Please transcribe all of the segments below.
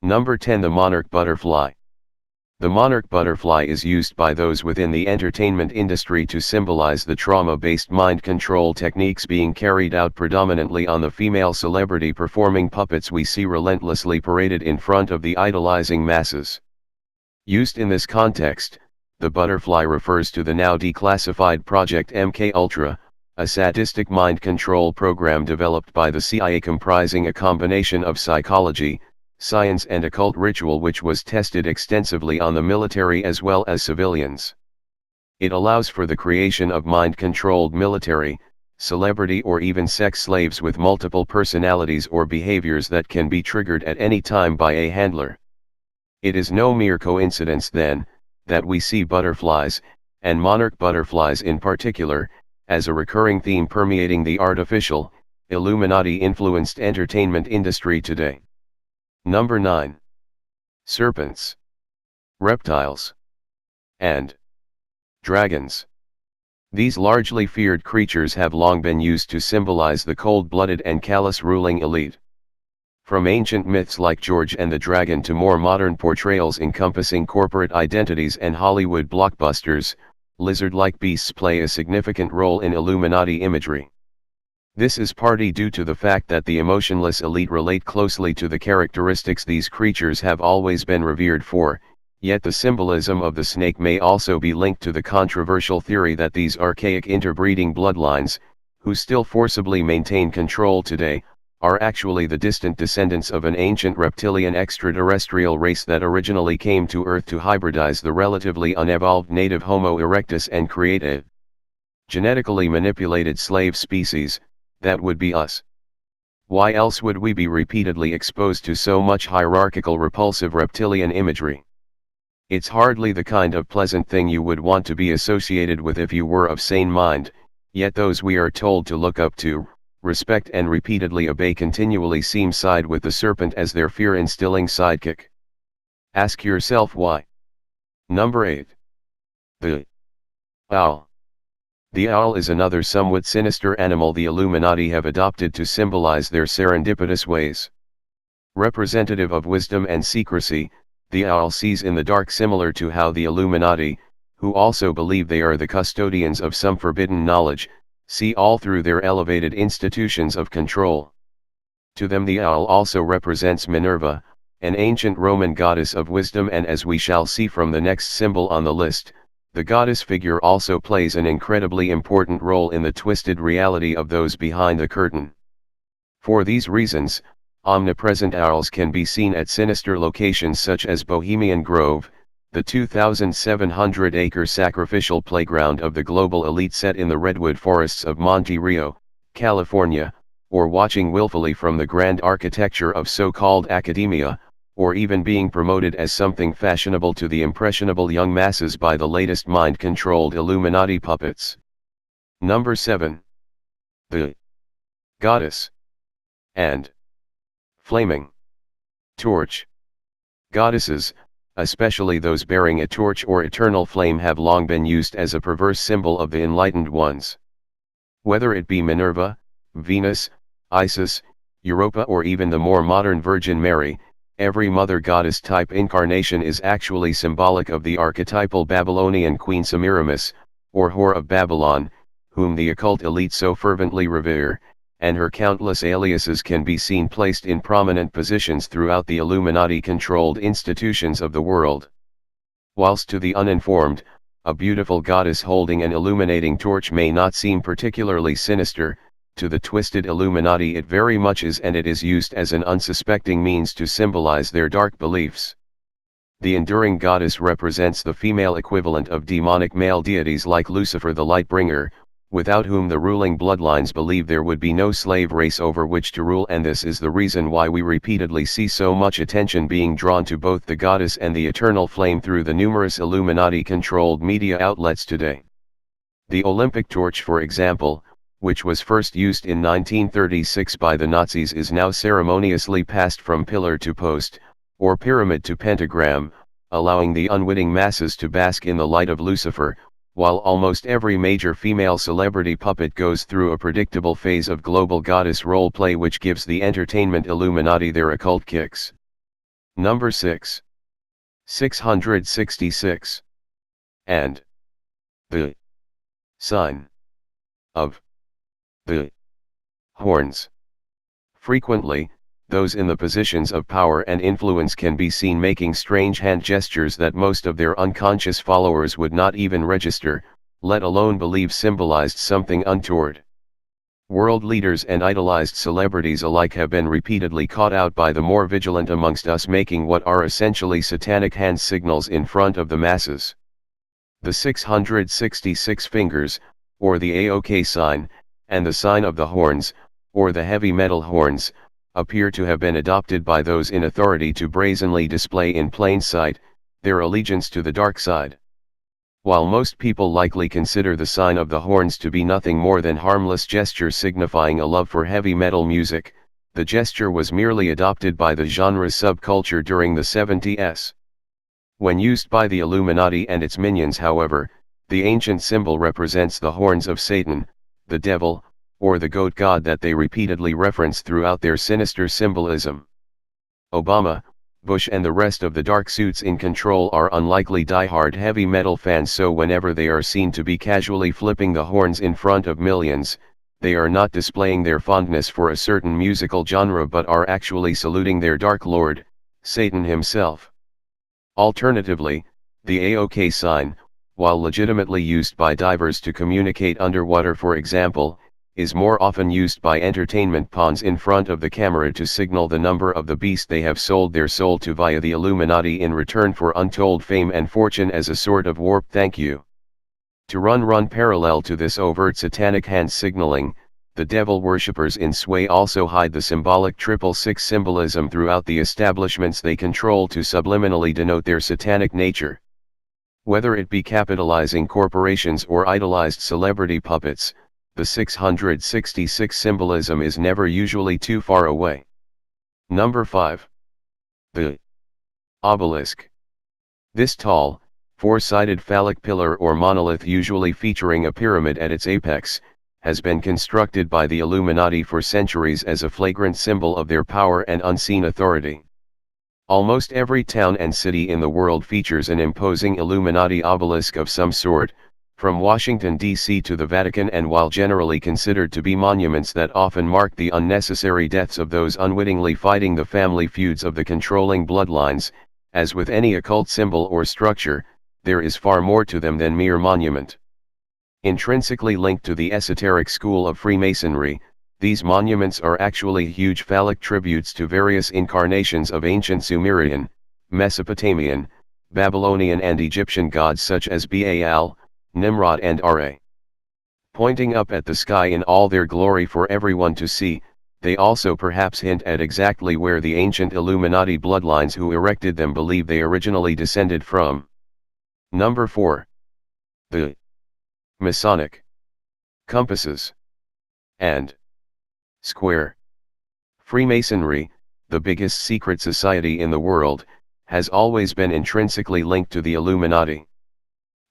Number 10. The monarch butterfly. The monarch butterfly is used by those within the entertainment industry to symbolize the trauma-based mind control techniques being carried out predominantly on the female celebrity performing puppets we see relentlessly paraded in front of the idolizing masses. Used in this context, the butterfly refers to the now declassified Project MK Ultra, a sadistic mind control program developed by the CIA comprising a combination of psychology, science and occult ritual which was tested extensively on the military as well as civilians. It allows for the creation of mind-controlled military, celebrity or even sex slaves with multiple personalities or behaviors that can be triggered at any time by a handler. It is no mere coincidence then, that we see butterflies, and monarch butterflies in particular, as a recurring theme permeating the artificial, Illuminati-influenced entertainment industry today. Number 9. Serpents, reptiles, and dragons. These largely feared creatures have long been used to symbolize the cold-blooded and callous ruling elite. From ancient myths like George and the Dragon to more modern portrayals encompassing corporate identities and Hollywood blockbusters, lizard-like beasts play a significant role in Illuminati imagery. This is partly due to the fact that the emotionless elite relate closely to the characteristics these creatures have always been revered for, yet the symbolism of the snake may also be linked to the controversial theory that these archaic interbreeding bloodlines, who still forcibly maintain control today, are actually the distant descendants of an ancient reptilian extraterrestrial race that originally came to Earth to hybridize the relatively unevolved native Homo erectus and create a genetically manipulated slave species. That would be us. Why else would we be repeatedly exposed to so much hierarchical repulsive reptilian imagery? It's hardly the kind of pleasant thing you would want to be associated with if you were of sane mind, yet those we are told to look up to, respect and repeatedly obey continually seem side with the serpent as their fear-instilling sidekick. Ask yourself why. Number 8. The owl. The owl is another somewhat sinister animal the Illuminati have adopted to symbolize their serendipitous ways. Representative of wisdom and secrecy, the owl sees in the dark, similar to how the Illuminati, who also believe they are the custodians of some forbidden knowledge, see all through their elevated institutions of control. To them the owl also represents Minerva, an ancient Roman goddess of wisdom, and as we shall see from the next symbol on the list, the goddess figure also plays an incredibly important role in the twisted reality of those behind the curtain. For these reasons, omnipresent owls can be seen at sinister locations such as Bohemian Grove, the 2,700-acre sacrificial playground of the global elite set in the redwood forests of Monte Rio, California, or watching willfully from the grand architecture of so-called academia, or even being promoted as something fashionable to the impressionable young masses by the latest mind-controlled Illuminati puppets. Number 7. The goddess and flaming torch. Goddesses, especially those bearing a torch or eternal flame, have long been used as a perverse symbol of the enlightened ones. Whether it be Minerva, Venus, Isis, Europa or even the more modern Virgin Mary, every mother goddess type incarnation is actually symbolic of the archetypal Babylonian queen Semiramis, or Whore of Babylon, whom the occult elite so fervently revere, and her countless aliases can be seen placed in prominent positions throughout the Illuminati-controlled institutions of the world. Whilst to the uninformed, a beautiful goddess holding an illuminating torch may not seem particularly sinister, to the twisted Illuminati it very much is, and it is used as an unsuspecting means to symbolize their dark beliefs. The enduring goddess represents the female equivalent of demonic male deities like Lucifer the Lightbringer, without whom the ruling bloodlines believe there would be no slave race over which to rule, and this is the reason why we repeatedly see so much attention being drawn to both the goddess and the eternal flame through the numerous Illuminati-controlled media outlets today. The Olympic torch, for example, which was first used in 1936 by the Nazis, is now ceremoniously passed from pillar to post, or pyramid to pentagram, allowing the unwitting masses to bask in the light of Lucifer, while almost every major female celebrity puppet goes through a predictable phase of global goddess role play which gives the entertainment Illuminati their occult kicks. Number 6. 666. And the sign of the horns. Frequently, those in the positions of power and influence can be seen making strange hand gestures that most of their unconscious followers would not even register, let alone believe symbolized something untoward. World leaders and idolized celebrities alike have been repeatedly caught out by the more vigilant amongst us making what are essentially satanic hand signals in front of the masses. The 666 fingers, or the AOK sign, and the sign of the horns, or the heavy metal horns, appear to have been adopted by those in authority to brazenly display in plain sight their allegiance to the dark side. While most people likely consider the sign of the horns to be nothing more than harmless gesture signifying a love for heavy metal music, the gesture was merely adopted by the genre's subculture during the 70s. When used by the Illuminati and its minions, however, the ancient symbol represents the horns of Satan, the devil, or the goat god that they repeatedly reference throughout their sinister symbolism. Obama, Bush and the rest of the dark suits in control are unlikely die-hard heavy metal fans, so whenever they are seen to be casually flipping the horns in front of millions, they are not displaying their fondness for a certain musical genre but are actually saluting their dark lord, Satan himself. Alternatively, the AOK sign, while legitimately used by divers to communicate underwater for example, is more often used by entertainment pawns in front of the camera to signal the number of the beast they have sold their soul to via the Illuminati in return for untold fame and fortune as a sort of warped thank you. To run parallel to this overt satanic hand signaling, the devil worshippers in Sway also hide the symbolic 666 symbolism throughout the establishments they control to subliminally denote their satanic nature. Whether it be capitalizing corporations or idolized celebrity puppets, the 666 symbolism is never usually too far away. Number 5. The obelisk. This tall, four-sided phallic pillar or monolith, usually featuring a pyramid at its apex, has been constructed by the Illuminati for centuries as a flagrant symbol of their power and unseen authority. Almost every town and city in the world features an imposing Illuminati obelisk of some sort, from Washington, D.C. to the Vatican, and while generally considered to be monuments that often mark the unnecessary deaths of those unwittingly fighting the family feuds of the controlling bloodlines, as with any occult symbol or structure, there is far more to them than mere monument. Intrinsically linked to the esoteric school of Freemasonry, these monuments are actually huge phallic tributes to various incarnations of ancient Sumerian, Mesopotamian, Babylonian and Egyptian gods such as Baal, Nimrod and Ra. Pointing up at the sky in all their glory for everyone to see, they also perhaps hint at exactly where the ancient Illuminati bloodlines who erected them believe they originally descended from. Number 4. The Masonic compasses and square. Freemasonry, the biggest secret society in the world, has always been intrinsically linked to the Illuminati.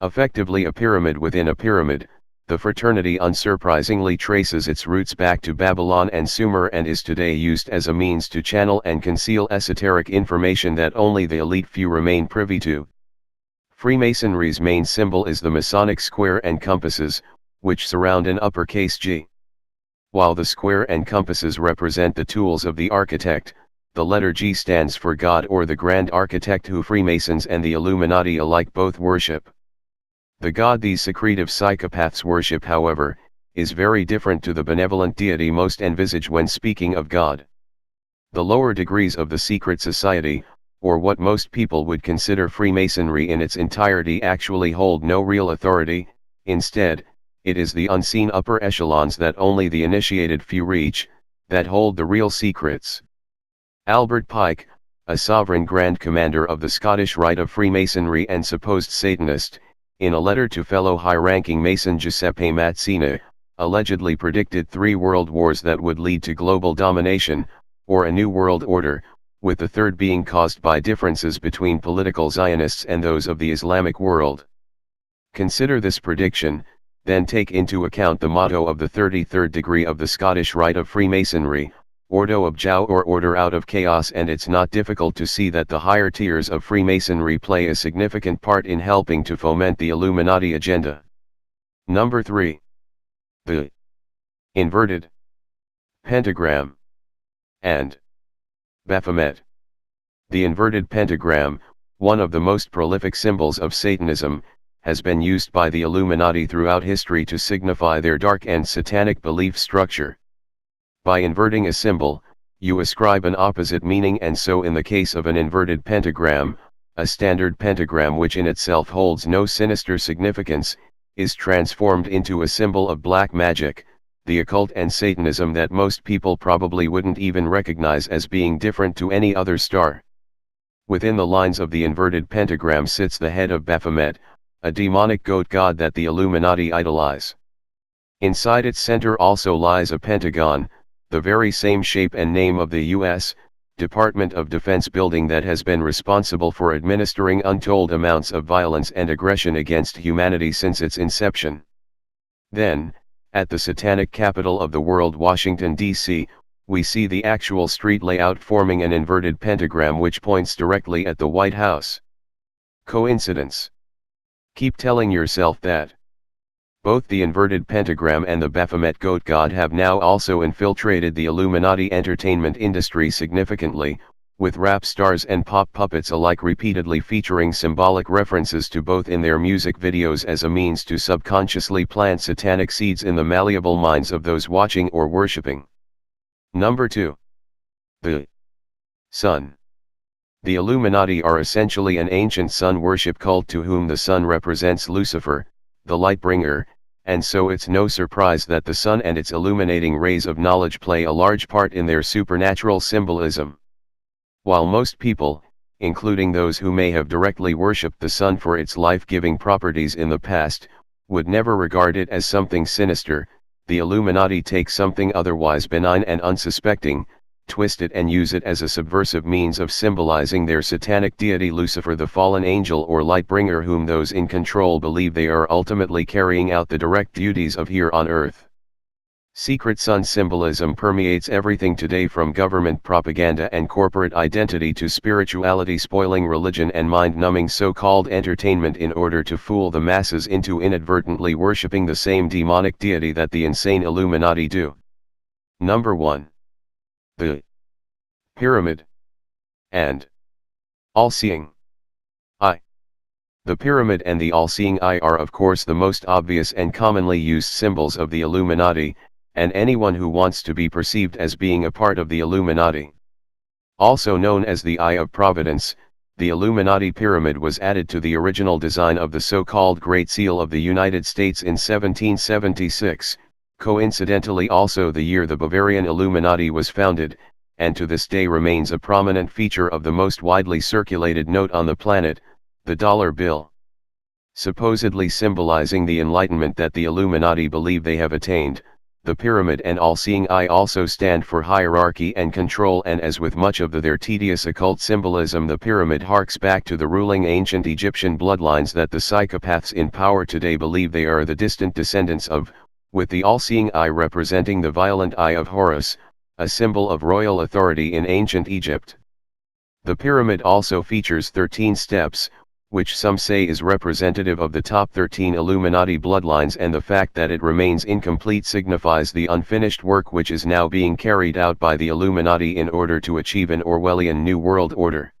Effectively a pyramid within a pyramid, the fraternity unsurprisingly traces its roots back to Babylon and Sumer and is today used as a means to channel and conceal esoteric information that only the elite few remain privy to. Freemasonry's main symbol is the Masonic square and compasses, which surround an uppercase G. While the square and compasses represent the tools of the architect, the letter G stands for God or the Grand Architect, who Freemasons and the Illuminati alike both worship. The god these secretive psychopaths worship, however, is very different to the benevolent deity most envisage when speaking of God. The lower degrees of the secret society, or what most people would consider Freemasonry in its entirety, actually hold no real authority. Instead, it is the unseen upper echelons that only the initiated few reach, that hold the real secrets. Albert Pike, a sovereign Grand Commander of the Scottish Rite of Freemasonry and supposed Satanist, in a letter to fellow high-ranking Mason Giuseppe Mazzina, allegedly predicted 3 world wars that would lead to global domination, or a new world order, with the third being caused by differences between political Zionists and those of the Islamic world. Consider this prediction, then take into account the motto of the 33rd degree of the Scottish Rite of Freemasonry, Ordo of Jiao or order out of chaos, and it's not difficult to see that the higher tiers of Freemasonry play a significant part in helping to foment the Illuminati agenda. Number 3. The inverted pentagram and Baphomet. The inverted pentagram, one of the most prolific symbols of Satanism, has been used by the Illuminati throughout history to signify their dark and satanic belief structure. By inverting a symbol, you ascribe an opposite meaning, and so in the case of an inverted pentagram, a standard pentagram which in itself holds no sinister significance, is transformed into a symbol of black magic, the occult and Satanism that most people probably wouldn't even recognize as being different to any other star. Within the lines of the inverted pentagram sits the head of Baphomet, a demonic goat god that the Illuminati idolize. Inside its center also lies a pentagon, the very same shape and name of the U.S. Department of Defense building that has been responsible for administering untold amounts of violence and aggression against humanity since its inception. Then, at the satanic capital of the world, Washington, D.C., we see the actual street layout forming an inverted pentagram which points directly at the White House. Coincidence? Keep telling yourself that. Both the inverted pentagram and the Baphomet goat god have now also infiltrated the Illuminati entertainment industry significantly, with rap stars and pop puppets alike repeatedly featuring symbolic references to both in their music videos as a means to subconsciously plant satanic seeds in the malleable minds of those watching or worshipping. Number 2. The Sun. The Illuminati are essentially an ancient sun worship cult to whom the sun represents Lucifer, the light bringer, and so it's no surprise that the sun and its illuminating rays of knowledge play a large part in their supernatural symbolism. While most people, including those who may have directly worshipped the sun for its life-giving properties in the past, would never regard it as something sinister, the Illuminati take something otherwise benign and unsuspecting, twist it and use it as a subversive means of symbolizing their satanic deity Lucifer, the fallen angel or light bringer whom those in control believe they are ultimately carrying out the direct duties of here on earth. Secret sun symbolism permeates everything today, from government propaganda and corporate identity to spirituality spoiling religion and mind-numbing so-called entertainment in order to fool the masses into inadvertently worshipping the same demonic deity that the insane Illuminati do. Number 1. The pyramid and all-seeing eye. The pyramid and the all-seeing eye are of course the most obvious and commonly used symbols of the Illuminati, and anyone who wants to be perceived as being a part of the Illuminati. Also known as the Eye of Providence, the Illuminati pyramid was added to the original design of the so-called Great Seal of the United States in 1776. Coincidentally also the year the Bavarian Illuminati was founded, and to this day remains a prominent feature of the most widely circulated note on the planet, the dollar bill. Supposedly symbolizing the enlightenment that the Illuminati believe they have attained, the pyramid and all-seeing eye also stand for hierarchy and control, and as with much of their tedious occult symbolism, the pyramid harks back to the ruling ancient Egyptian bloodlines that the psychopaths in power today believe they are the distant descendants of, with the all-seeing eye representing the violent eye of Horus, a symbol of royal authority in ancient Egypt. The pyramid also features 13 steps, which some say is representative of the top 13 Illuminati bloodlines, and the fact that it remains incomplete signifies the unfinished work which is now being carried out by the Illuminati in order to achieve an Orwellian New World Order.